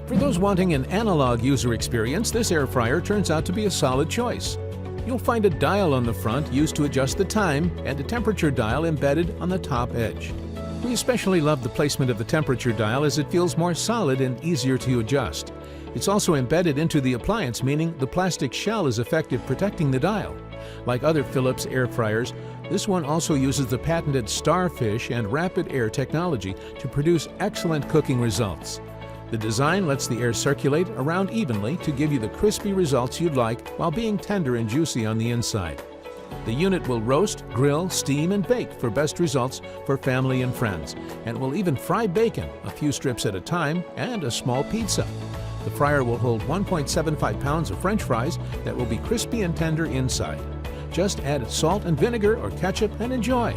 For those wanting an analog user experience, this air fryer turns out to be a solid choice. You'll find a dial on the front used to adjust the time and a temperature dial embedded on the top edge. We especially love the placement of the temperature dial as it feels more solid and easier to adjust. It's also embedded into the appliance, meaning the plastic shell is effective protecting the dial. Like other Philips air fryers, this one also uses the patented Starfish and rapid air technology to produce excellent cooking results. The design lets the air circulate around evenly to give you the crispy results you'd like while being tender and juicy on the inside. The unit will roast, grill, steam, and bake for best results for family and friends, and will even fry bacon, a few strips at a time, and a small pizza. The fryer will hold 1.75 pounds of French fries that will be crispy and tender inside. Just add salt and vinegar or ketchup and enjoy.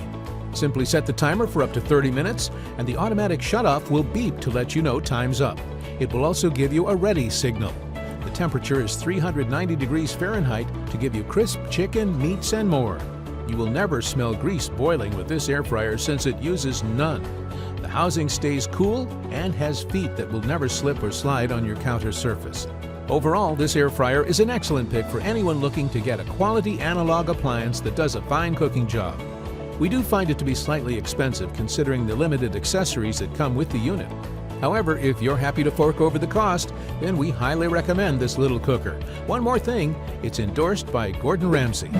Simply set the timer for up to 30 minutes, and the automatic shutoff will beep to let you know time's up. It will also give you a ready signal. The temperature is 390 degrees Fahrenheit to give you crisp chicken, meats, and more. You will never smell grease boiling with this air fryer since it uses none. The housing stays cool and has feet that will never slip or slide on your counter surface. Overall, this air fryer is an excellent pick for anyone looking to get a quality analog appliance that does a fine cooking job. We do find it to be slightly expensive considering the limited accessories that come with the unit. However, if you're happy to fork over the cost, then we highly recommend this little cooker. One more thing, it's endorsed by Gordon Ramsay.